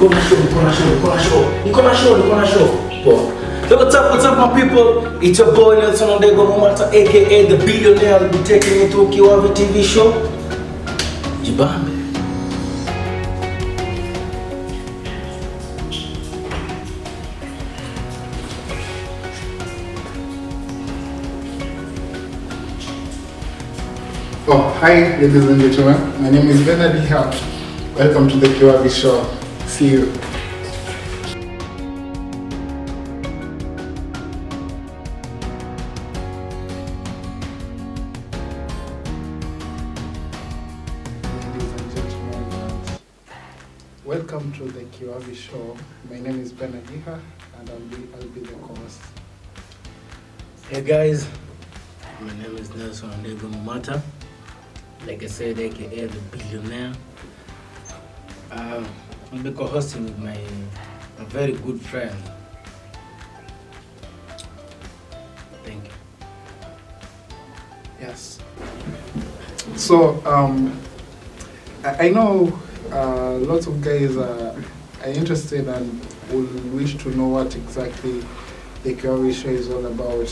So what's up my people? It's your boy Nelson Ondego Momata, aka the billionaire. I'll be taking you to a KiwaviTv show. Jibambe. Oh, hi ladies and gentlemen, my name is Bernard here. Welcome to the Kiwavi show. See you. Ladies and gentlemen, welcome to the Kiwavi show. My name is Bernard here and I'll be the co-host. Hey guys, my name is Nelson Ondego Momata. Like I said, aka the billionaire. I'll be co-hosting with my very good friend. Thank you. Yes. So I know lots of guys are interested and will wish to know what exactly the Kiwavi show is all about.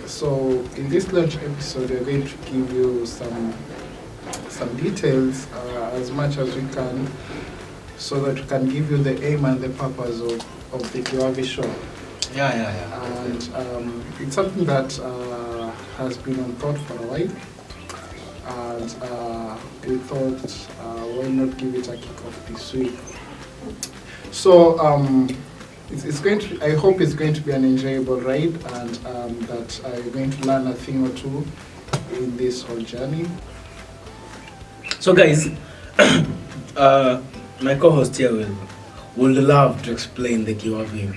So in this launch episode, we're going to give you some details as much as we can, so that we can give you the aim and the purpose of the Kiwavi show. Yeah. And it's something that has been on thought for a while, and we thought, why not give it a kick-off this week? So it's going to. I hope it's going to be an enjoyable ride, and that you're going to learn a thing or two in this whole journey. So guys, my co-host here will love to explain the Kiwavi,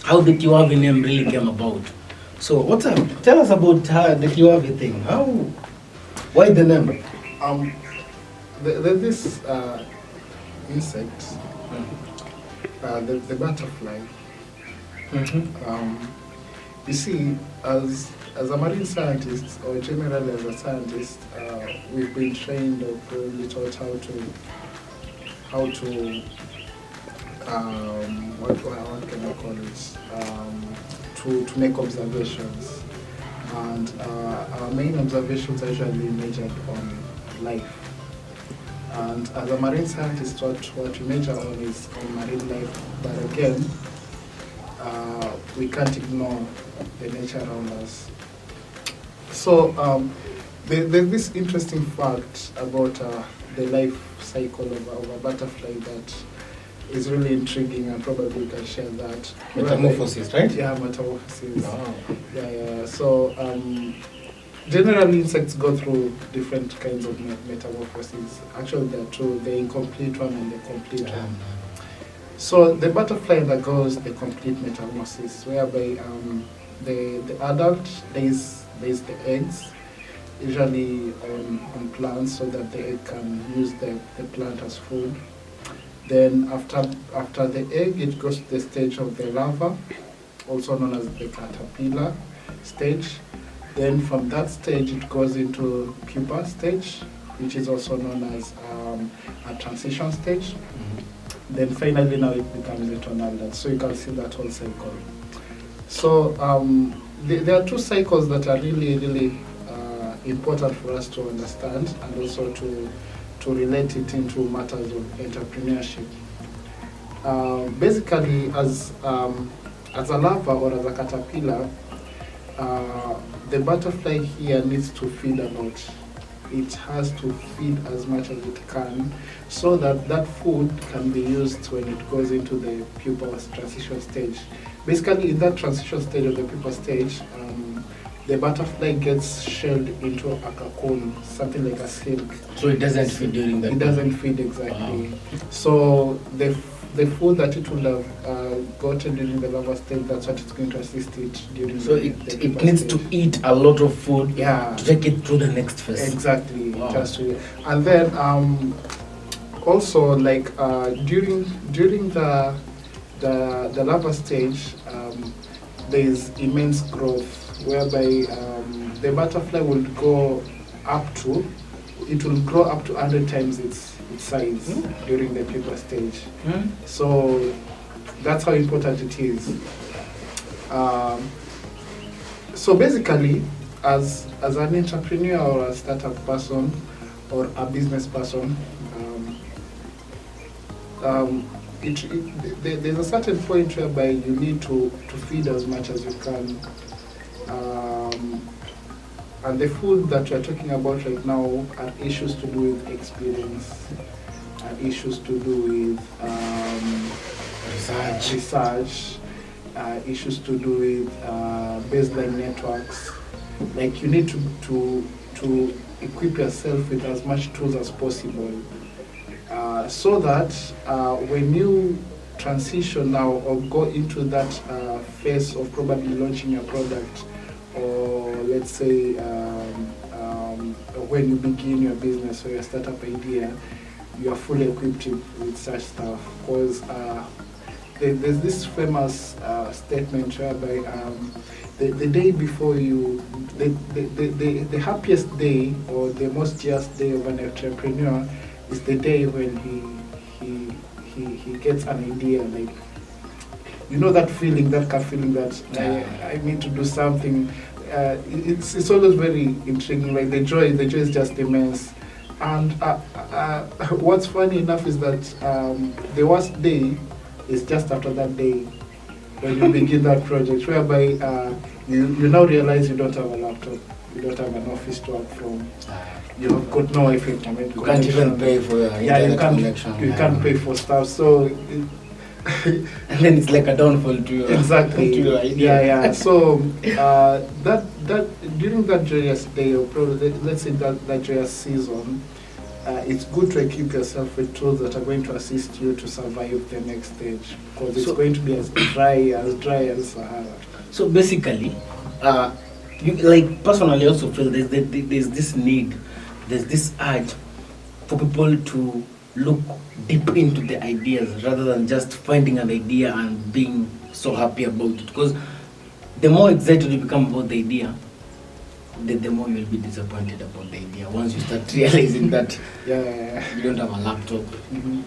how the Kiwavi name really came about. So what's up? Tell us about the Kiwavi thing. Why the name? There's this insect, the butterfly. Mm-hmm. You see, as a marine scientist, or generally as a scientist, we've been trained or probably taught how to what can I call it? To make observations, and our main observations are usually measured on life. And as a marine scientist, what we measure on is on marine life, but again, we can't ignore the nature around us. So there's this interesting fact about the life cycle of a butterfly that is really intriguing, and probably we can share that. Metamorphosis, right? Yeah, metamorphosis. Oh. Yeah. So generally insects go through different kinds of metamorphoses. Actually, there are two: the incomplete one and the complete one. So the butterfly undergoes the complete metamorphosis, whereby the adult lays the eggs, usually on plants, so that the egg can use the plant as food. Then after the egg, it goes to the stage of the larva, also known as the caterpillar stage. Then from that stage, it goes into pupa stage, which is also known as a transition stage. Mm-hmm. Then finally now it becomes eternal adult. So you can see that whole cycle. So there are two cycles that are really important for us to understand, and also to relate it into matters of entrepreneurship. Basically, as a larva or as a caterpillar, the butterfly here needs to feed a lot. It has to feed as much as it can, so that food can be used when it goes into the pupa transition stage. Basically, in that transition stage of the pupa stage, the butterfly gets shelled into a cocoon, something like a silk. So it doesn't feed during that. It doesn't feed exactly. Wow. So the food that it will have gotten during the larva stage, that's what it's going to assist it during. So it needs to eat a lot of food, to take it through the next phase. Exactly. Wow. It has to, and then also like during the larva stage, there is immense growth, whereby the butterfly will go up to it will grow up to 100 times its size during the pupa stage. So that's how important it is. So basically, as an entrepreneur or a startup person or a business person, there's a certain point whereby you need to feed as much as you can. And the food that you're talking about right now are issues to do with experience, are issues to do with research, issues to do with baseline networks. Like you need to equip yourself with as much tools as possible, so that when you transition now or go into that phase of probably launching your product, or let's say when you begin your business or your startup idea, you are fully equipped with such stuff. Because there's this famous statement whereby the day before you, the happiest day or the most joyous day of an entrepreneur is the day when he gets an idea. Like, you know that feeling, that gut feeling that I need to do something. It's always very intriguing. Like the joy is just immense. And what's funny enough is that the worst day is just after that day when you begin that project, whereby you now realize you don't have a laptop, you don't have an office to work from. You've got no Wi-Fi connection. You can't even pay for your internet connection. You can't pay for stuff. So. And then it's like a downfall to your exactly. To your idea. Yeah. So that during that joyous day, or probably let's say that joyous season, it's good to equip yourself with tools that are going to assist you to survive the next stage, because it's going to be as dry as Sahara. So basically, you like personally also feel there's this need, there's this urge for people to look deep into the ideas rather than just finding an idea and being so happy about it. Because the more excited you become about the idea, the more you'll be disappointed about the idea. Once you start realizing that you don't have a laptop,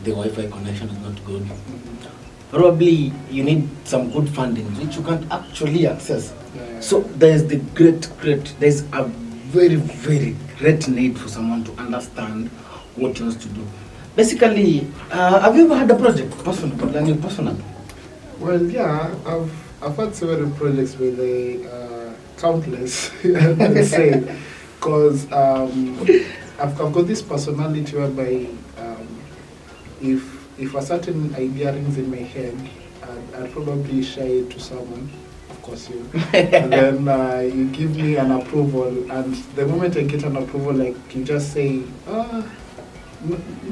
the Wi-Fi connection is not good. Probably you need some good funding which you can't actually access. So there's a very, very great need for someone to understand what he wants to do. Basically, have you ever had a project personal? Well, yeah, I've had several projects with countless, let's say, because I've got this personality whereby if a certain idea rings in my head, I'd probably share it to someone, of course you, and then you give me an approval, and the moment I get an approval, like you just say,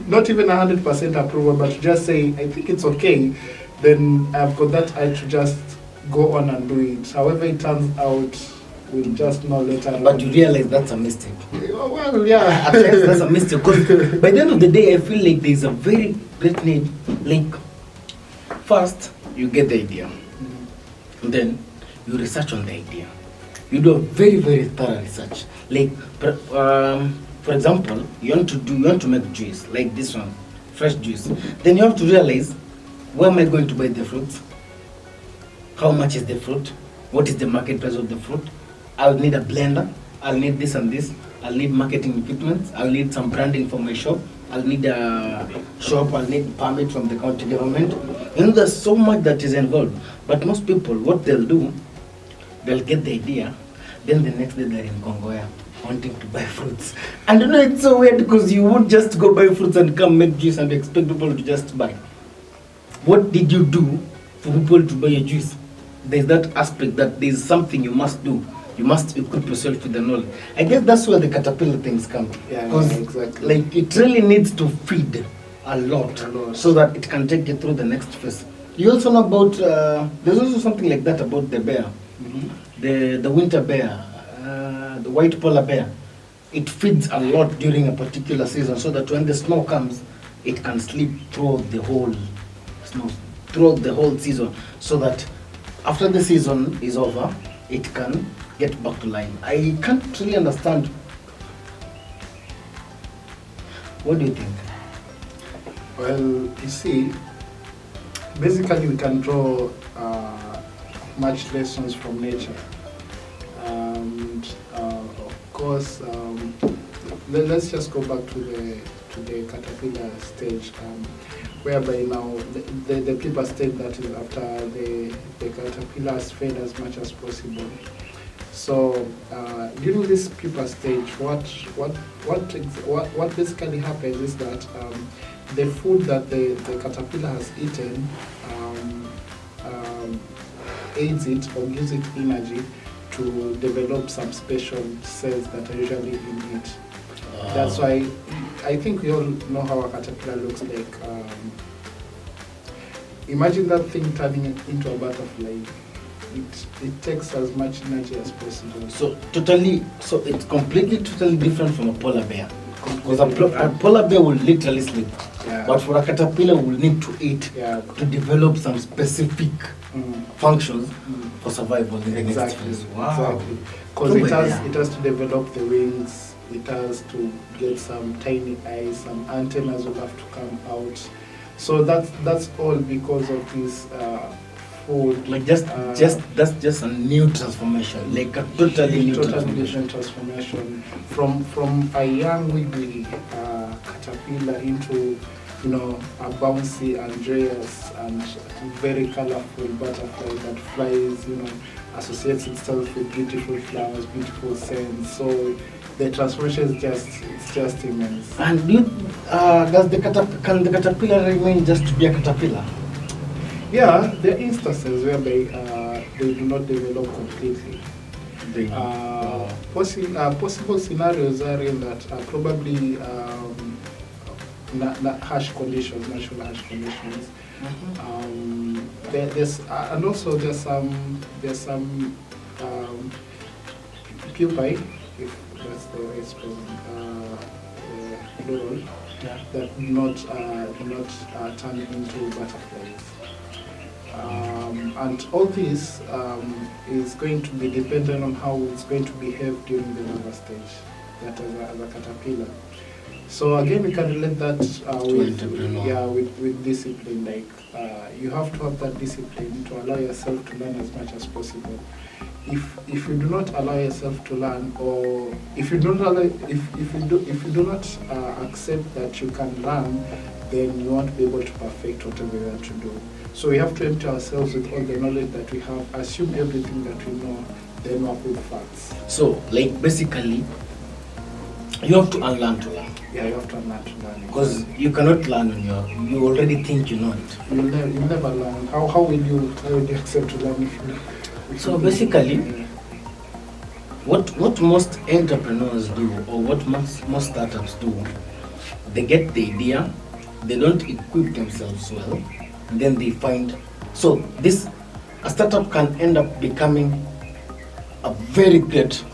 not even 100% approval, but just say, I think it's okay, then I've got that urge to just go on and do it. However it turns out, we'll just know later. But you realize that's a mistake. Well, yeah. That's a mistake. Because by the end of the day, I feel like there's a very great need. Like, first, you get the idea. And then, you research on the idea. You do a very, very thorough research. Like, for example, you want to make juice, like this one, fresh juice. Then you have to realize, where am I going to buy the fruits? How much is the fruit? What is the market price of the fruit? I'll need a blender. I'll need this and this. I'll need marketing equipment. I'll need some branding for my shop. I'll need a shop. I'll need permit from the county government. You know, there's so much that is involved. But most people, what they'll do, they'll get the idea. Then the next day they're in Kongoya, wanting to buy fruits. And you know, it's so weird because you would just go buy fruits and come make juice and expect people to just buy. What did you do for people to buy your juice? There's that aspect that there's something you must do. You must equip yourself with the knowledge. I guess that's where the caterpillar things come. Yeah, exactly. Like, it really needs to feed a lot so that it can take you through the next phase. You also know about, there's also something like that about the bear. The winter bear, the white polar bear. It feeds a lot during a particular season so that when the snow comes, it can sleep throughout the whole season, so that after the season is over, it can get back to life. I can't really understand What do you think? Well, you see, basically we can draw much lessons from nature. And of course, let's just go back to the caterpillar stage, whereby now the pupa stage, that is after the caterpillar has fed as much as possible. So during this pupa stage, what basically happens is that the food that the caterpillar has eaten aids it or gives it energy to develop some special cells that are usually in it. That's why I think we all know how a caterpillar looks like. Imagine that thing turning into a butterfly. It takes as much energy as possible. So it's completely totally different from a polar bear. Because a polar bear will literally sleep. Yeah. But for a caterpillar, will need to eat to develop some specific functions for survival in the next phase. Wow. Exactly. Because it has to develop the wings, it has to get some tiny eyes, some antennas will have to come out. So that's all because of this food. Like that's just a new transformation, like a totally new different transformation from a young wiggly caterpillar into a bouncy and joyous and very colorful butterfly that flies, associates itself with beautiful flowers, beautiful scents. So the transformation is just immense. And can the caterpillar remain just to be a caterpillar? Yeah, there are instances whereby they do not develop completely. Possible scenarios are in that probably harsh conditions, natural harsh conditions. And also there's some pupae, if that's the way it's called, plural, that do not turn into butterflies. And all this is going to be dependent on how it's going to behave during the larva stage, that as a caterpillar. So again, we can relate that with discipline. Like you have to have that discipline to allow yourself to learn as much as possible. If you do not allow yourself to learn, or if you do not accept that you can learn, then you won't be able to perfect whatever you want to do. So we have to empty ourselves with all the knowledge that we have, assume everything that we know, then work with facts. So, like basically, you have to unlearn to learn. Yeah, you have to unlearn to learn. Because you cannot learn when you already think you know it. You'll never learn. How will you accept to learn if so basically, what most entrepreneurs do, or what most startups do, they get the idea, they don't equip themselves well, and then they find. So a startup can end up becoming a very great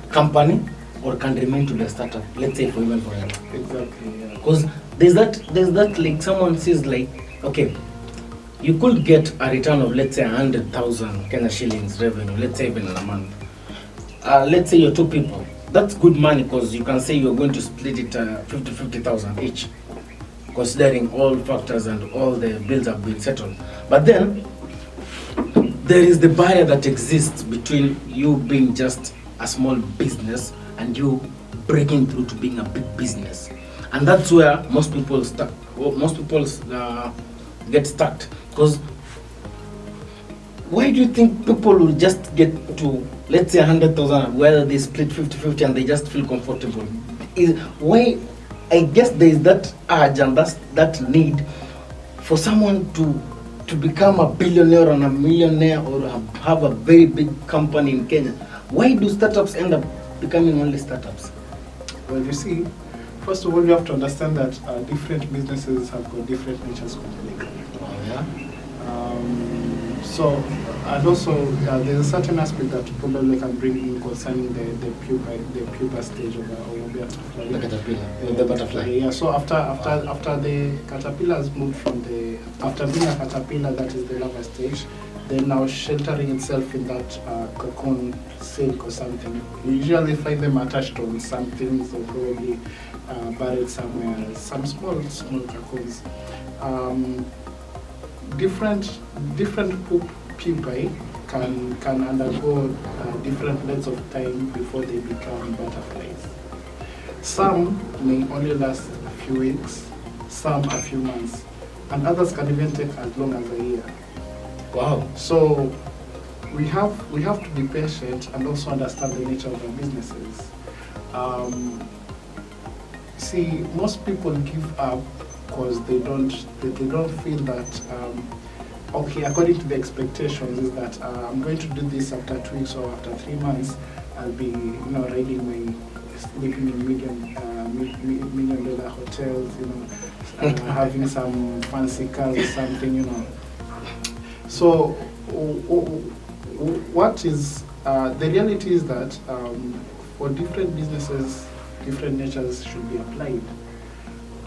company, or can remain to be a startup. Let's say even forever. Exactly. Because there's that like someone says like, okay, you could get a return of let's say 100,000 Kenya shillings revenue. Let's say even in a month. Let's say you're two people. That's good money because you can say you're going to split it 50,000 each, considering all factors and all the bills have been settled. But then there is the barrier that exists between you being just a small business and you breaking through to being a big business, and that's where most people get stuck. Because why do you think people will just get to let's say 100,000 whether they split 50-50 and they just feel comfortable? Why? I guess there is that urge and that need for someone to become a billionaire and a millionaire, or have a very big company in Kenya. Why do startups end up becoming only startups? Well, you see, first of all, you have to understand that different businesses have got different natures completely. Oh, yeah? And also, there's a certain aspect that probably can bring in concerning the pupa stage of the butterfly. The caterpillar, the butterfly. Yeah. So after the caterpillar has moved after being a caterpillar, that is the larva stage, then now sheltering itself in that cocoon silk or something. You usually find them attached on something, so probably buried somewhere, some small cocoons. Different pupae can undergo different lengths of time before they become butterflies. Some may only last a few weeks, some a few months, and others can even take as long as a year. Wow. So we have to be patient and also understand the nature of our businesses. See, most people give up because they don't feel that okay, according to the expectations is that I'm going to do this after 2 weeks or after 3 months. I'll be riding my sleeping in million dollar hotels, having some fancy cars or something, So what is the reality is that for different businesses, different natures should be applied.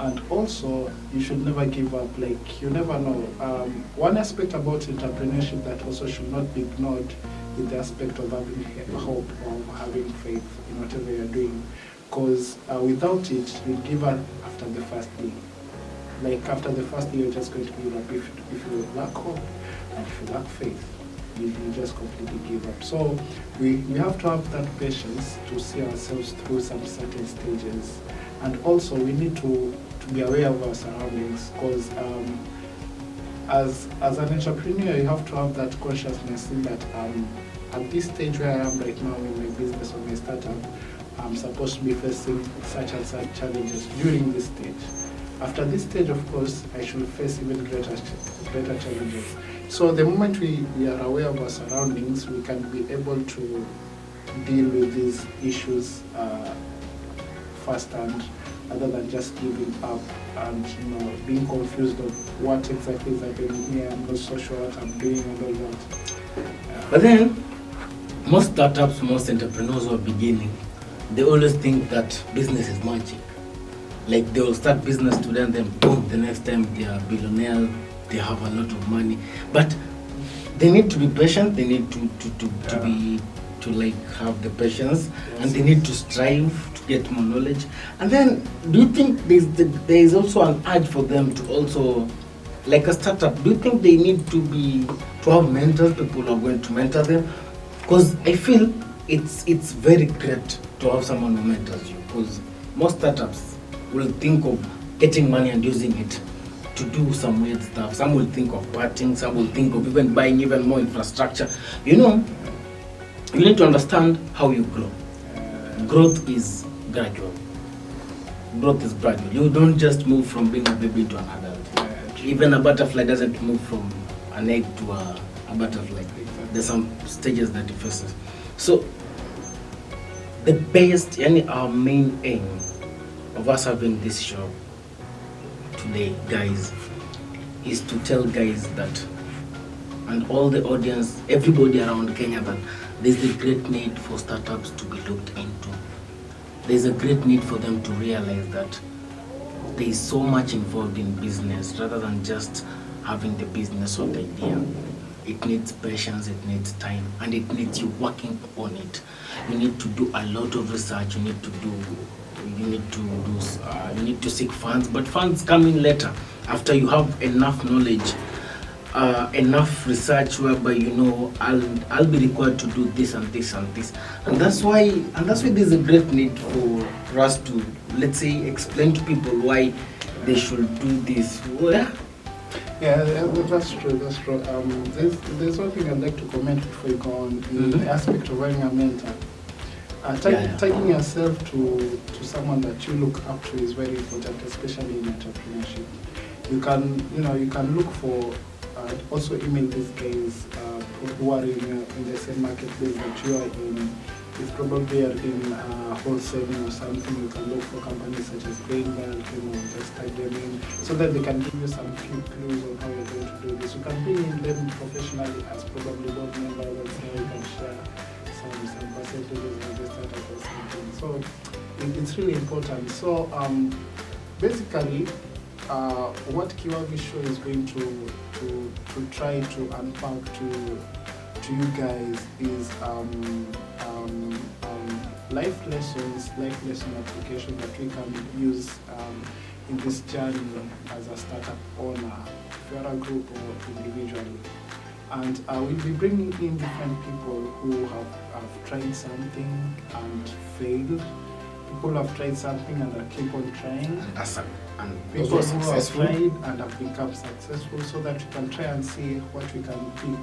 And also, you should never give up. Like, you never know. One aspect about entrepreneurship that also should not be ignored is the aspect of having hope or having faith in whatever you're doing. Because without it, you'll give up after the first day. Like, after the first day, you're just going to give up. If you lack hope and if you lack faith, you just completely give up. So we have to have that patience to see ourselves through some certain stages. And also, we need to be aware of our surroundings, because as an entrepreneur, you have to have that consciousness in that at this stage where I am right now in my business or my startup, I'm supposed to be facing such and such challenges during this stage. After this stage, of course, I should face even greater challenges. So the moment we are aware of our surroundings, we can be able to deal with these issues firsthand, other than just giving up and being confused of what exactly is happening here. I'm not so sure what I'm doing and all that. But then, most startups, most entrepreneurs who are beginning, they always think that business is magic. Like, they will start business today and then boom, the next time they are billionaires, they have a lot of money. But they need to be patient, they need to have the patience, and they need to strive to get more knowledge. And then, do you think there is also an urge for them to also, like a startup, do you think they need to have mentors, people who are going to mentor them? Because I feel it's very great to have someone who mentors you, because most startups will think of getting money and using it to do some weird stuff. Some will think of partying, some will think of even buying even more infrastructure. You need to understand how you grow. Growth is gradual. You don't just move from being a baby to an adult. Even a butterfly doesn't move from an egg to a butterfly. There's some stages that it faces. So the best, our main aim of us having this show today, guys, is to tell guys that, and all the audience, everybody around Kenya, that there's a great need for startups to be looked into. There's a great need for them to realize that there is so much involved in business rather than just having the business or the idea. It needs patience, it needs time, and it needs you working on it. You need to do a lot of research. You need to seek funds, but funds come in later after you have enough knowledge, enough research, whereby I'll be required to do this and this and this, and that's why there's a great need for us to, let's say, explain to people why they should do this. Yeah, that's true. There's one thing I'd like to comment before you go on, in the aspect of having a mentor. Taking yourself to someone that you look up to is very important, especially in entrepreneurship. You can look for, also email these guys who are in the same marketplace that you are in. If probably are in wholesaling or something, you can look for companies such as Bengal, just type them in, so that they can give you some few clues on how you're going to do this. You can bring in them professionally as probably board members, and so you can share some percentages of the startup or something. So it's really important. So basically, what Kiwavi show is going to to try to unpack to you guys is life lesson application that we can use in this journey as a startup owner, if you're a group or individually. And we'll be bringing in different people who have tried something and failed. People who have tried something and keep on trying. And People who have successful. tried and have become successful, so that we can try and see what we can pick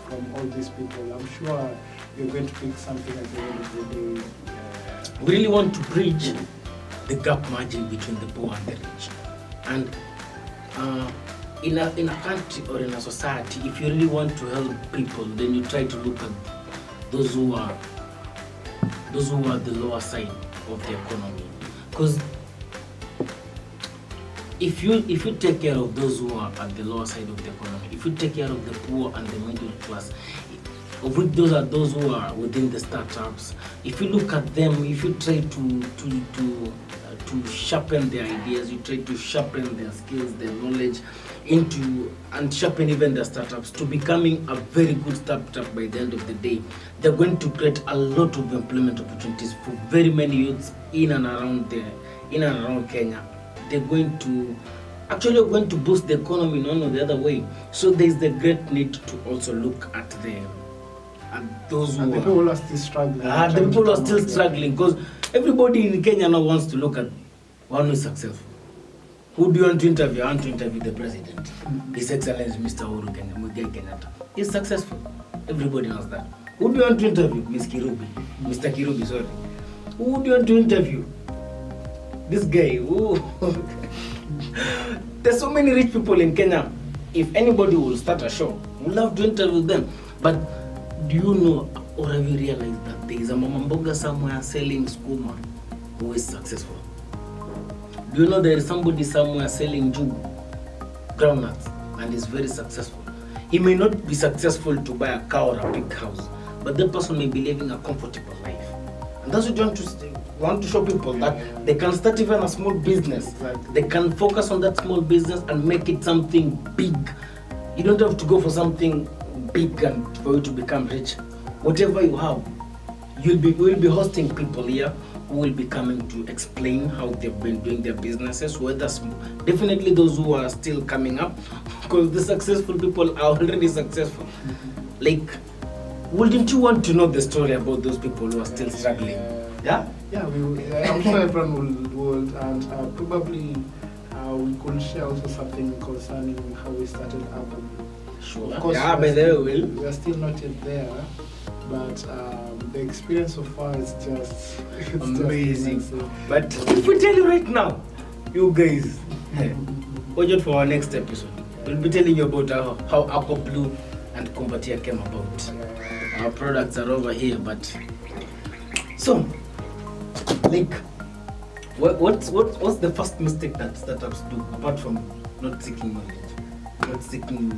from all these people. I'm sure you're going to pick something at the end of the day. We really want to bridge the gap margin between the poor and the rich. And in a country or in a society, if you really want to help people, then you try to look at those who are the lower side of the economy. Because if you take care of those who are at the lower side of the economy, if you take care of the poor and the middle class, of which those are those who are within the startups, if you look at them, if you try to sharpen their ideas, you try to sharpen their skills, their knowledge, and sharpen even the startups to becoming a very good startup by the end of the day, they're going to create a lot of employment opportunities for very many youths in and around Kenya. They're going to boost the economy in one or the other way. So there's the great need to also look at those who and the people who are still struggling. The people who are still struggling, because everybody in Kenya now wants to look at one who is successful. Who do you want to interview? I want to interview the president. His Excellency Mr. Uhuru Kenyatta. He's successful. Everybody knows that. Who do you want to interview? Mr. Kirubi, sorry. Who do you want to interview? This guy. There's so many rich people in Kenya. If anybody will start a show, we'd love to interview them. But do you know, or have you realized that there is a mama mboga somewhere selling skuma who is successful? Do you know there is somebody somewhere selling jugu, groundnuts, and is very successful? He may not be successful to buy a car or a big house, but that person may be living a comfortable life. And that's what you want to show people, that they can start even a small business. They can focus on that small business and make it something big. You don't have to go for something big and for you to become rich. Whatever you have, we'll be hosting people here who will be coming to explain how they've been doing their businesses, whether definitely those who are still coming up, because the successful people are already successful. Like, wouldn't you want to know the story about those people who are still struggling? Yeah? Yeah, I'm sure everyone would, and probably we could share also something concerning how we started up. Sure. Of course, Yeah, but they will. We are still not yet there, but the experience so far is just amazing. Just but if we tell you right now, you guys, watch out for our next episode. We'll be telling you about how Aqua Blue and Kumbatia came about. Our products are over here, but so, like, what's the first mistake that startups do apart from not seeking knowledge,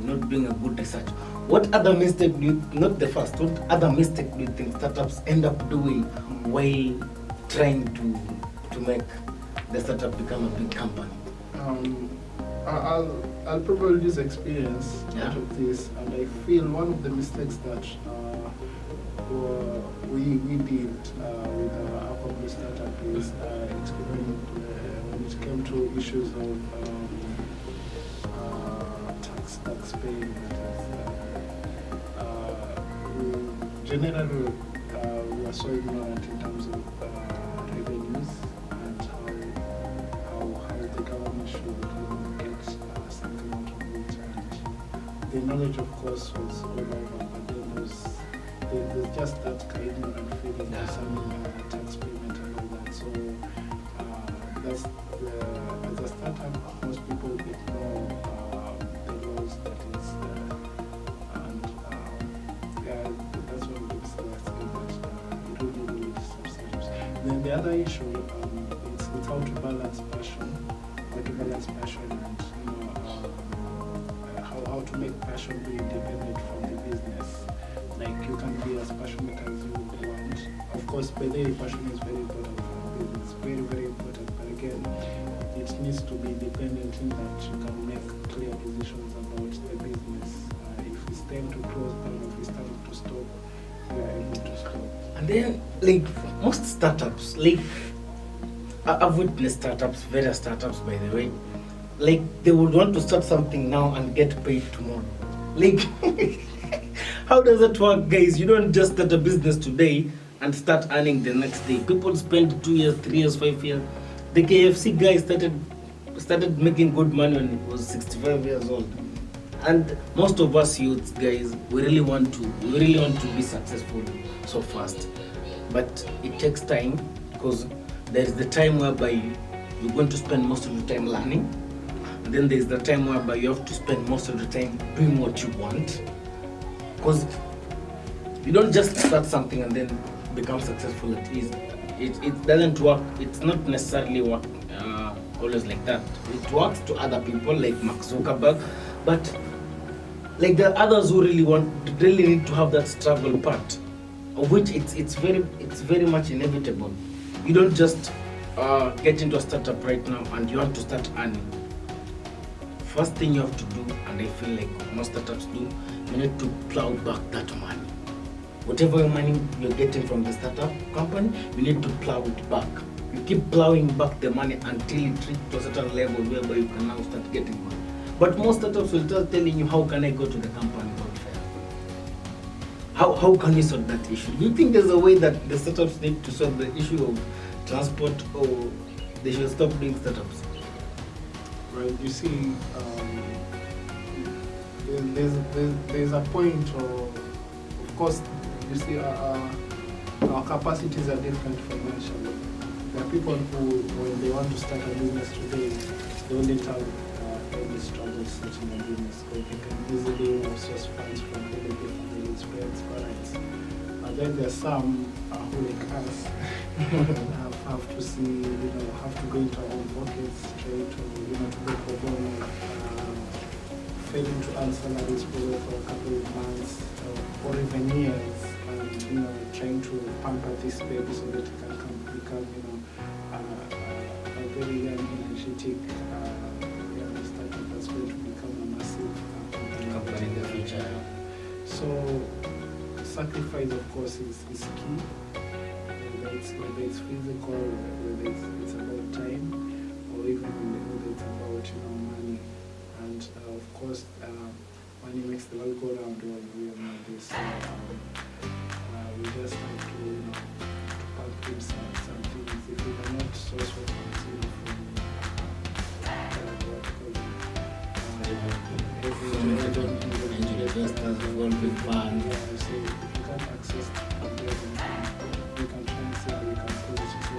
not doing a good research? What other mistake not the first, what other mistake do you think startups end up doing while trying to make the startup become a big company? I'll probably use experience out of this, and I feel one of the mistakes that we did with our Aqua Blue startup is when it came to issues of tax paying. Generally, we are so ignorant in terms of revenues and how the government should get something out of it. And the knowledge, of course, was all over, but then there's just that kind of ignorant feeling concerning tax payment and all that. So that's as a startup, most people ignore the laws that is and that's one of the mistakes that it really substitutes. Then the other issue it's how to balance passion, and how to make passion be independent from the business. Like, you can be as passionate as you want. Of course, by the way, passion is very important for business, very, very important. But again, it's needs to be independent in that you can make clear decisions about the business. If it's time to close down, if it's time to stop, you are able to stop. And then, like, most startups, like, I've witnessed startups, various startups, by the way, like, they would want to start something now and get paid tomorrow. Like, how does that work, guys? You don't just start a business today and start earning the next day. People spend 2 years, 3 years, 5 years. The KFC guy started making good money when he was 65 years old. And most of us youths, guys, we really want to be successful so fast. But it takes time, because there is the time whereby you're going to spend most of the time learning. And then there's the time whereby you have to spend most of the time doing what you want. Because you don't just start something and then become successful at ease. It doesn't work. It's not necessarily work always like that. It works to other people like Mark Zuckerberg, but like the others who really need to have that struggle part, of which it's very much inevitable. You don't just get into a startup right now and you want to start earning. First thing you have to do, and I feel like most startups do, you need to plow back that money. Whatever money you're getting from the startup company, you need to plow it back. You keep plowing back the money until it reaches to a certain level whereby you can now start getting money. But most startups will start telling you, how can I go to the company welfare? How can you solve that issue? Do you think there's a way that the startups need to solve the issue of transport, or they should stop doing startups? Right, you see, there's a point of course, you see, our capacities are different financially. There are people who, when they want to start a business today, they won't have any struggles starting a business, because they can easily source funds from relative families, friends, parents. But then there's some who, like us, have to see, have to go into our own pockets, try to, to go for bono, failing to earn salaries for a couple of months or even years, and trying to pamper this baby so that it can become a very young, energetic startup that's going to become a massive company In the future. So sacrifice, of course, is key. Whether it's physical, whether it's about time, or even whether it's about money. And of course, money makes the world go round. We all know this. We just have to pack in some things. If we cannot source what comes from angel investors, one big fund. So if you can't access we can try and see how we can pull it from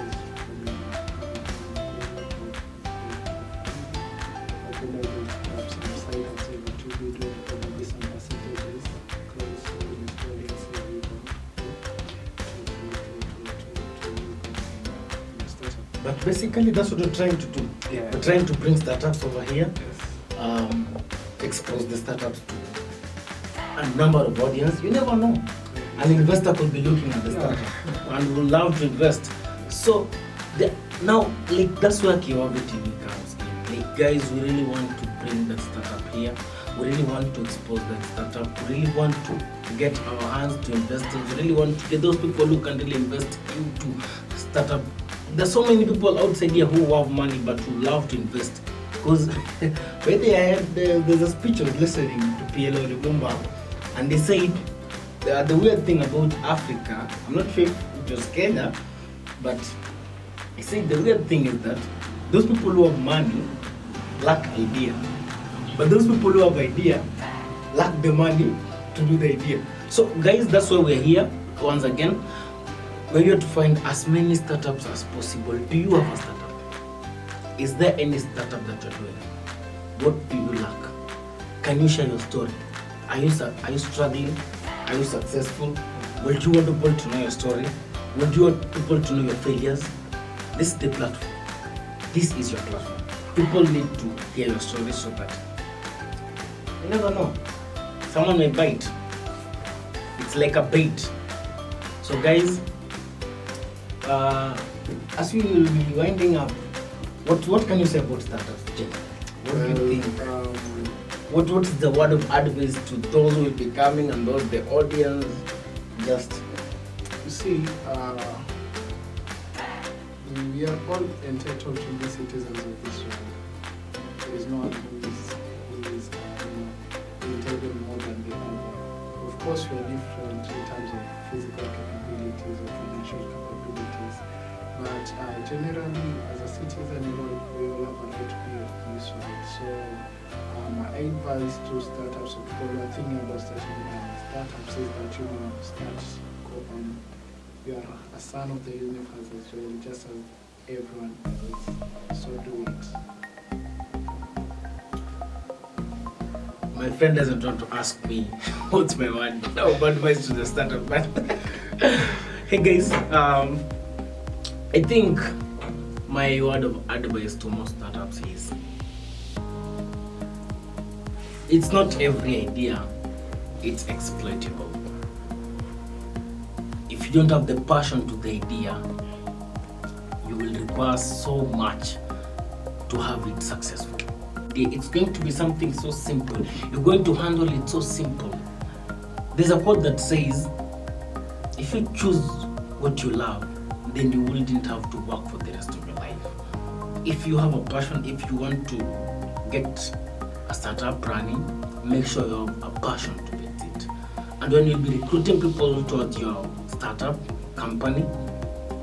perhaps some side hustle that we do, probably some percentages close to the audience that we want to startup. But basically, that's what we're trying to do. Yeah. We're trying to bring startups over here, Yes. expose the startups to a number of audience. You never know. An investor could be looking at the startup and would love to invest. So now, like, that's where KiwaviTv comes in. Like, guys, we really want to bring that startup here. We really want to expose that startup. We really want to get our hands to investors. We really want to get those people who can really invest into startup. There's so many people outside here who have money but who love to invest. Because when there's a speech I was listening to PLO Lubumba, and they said the weird thing about Africa, I'm not sure if it was Kenya, but he said the weird thing is that those people who have money lack idea, but those people who have idea lack the money to do the idea. So guys, that's why we're here once again. We're here to find as many startups as possible. Do you have a startup? Is there any startup that you're doing? What do you lack? Can you share your story? Are you struggling? Are you successful? Would you want people to know your story? Would you want people to know your failures? This is the platform. This is your platform. People need to hear your story so that you never know. Someone may bite. It's like a bait. So guys, as we will be winding up, What can you say about startups, Jen? What do you think? What is the word of advice to those who will be coming and those the audience? Just you see, we are all entitled to be citizens of this world. There is no one who is entitled more than the other. Of course, we are different in terms of physical capabilities or financial capabilities, but generally, as a citizen, we all have a right to be of use of it. So, my advice to startups or people who are thinking about starting startups is that you are a son of the universe as well, just as everyone else. So do it. my friend doesn't want to ask me what's my word of advice to the startup, but hey guys, I think my word of advice to most startups is it's not every idea it's exploitable. If you don't have the passion to the idea, you will require so much to have it successful. It's going to be something so simple. You're going to handle it so simple. There's a quote that says, if you choose what you love, then you wouldn't have to work for the rest of your life. If you have a passion, if you want to get a startup running, make sure you have a passion to get it. And when you'll be recruiting people towards your startup company,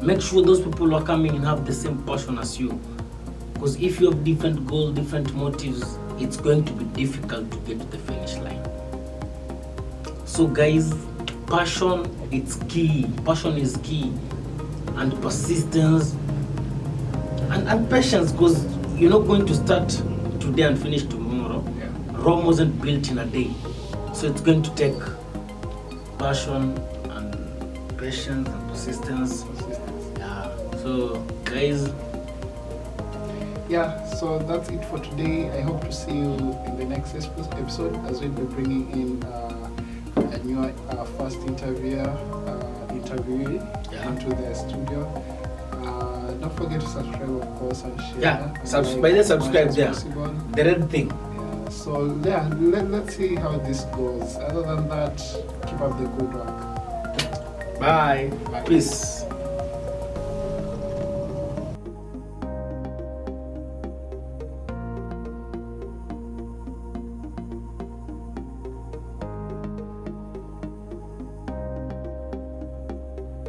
make sure those people who are coming and have the same passion as you. Because if you have different goals, different motives, it's going to be difficult to get to the finish line. So guys, passion, it's key. Passion is key. And persistence and patience, because you're not going to start today and finish tomorrow. Yeah. Rome wasn't built in a day. So it's going to take passion and patience and persistence. Yeah. So guys, yeah, so that's it for today. I hope to see you in the next episode as we'll be bringing in a new first interviewee into the studio. Don't forget to subscribe, of course, and share. Yeah, by the subscribe there. The red thing. Yeah, so yeah, let's see how this goes. Other than that, keep up the good work. Bye. Peace.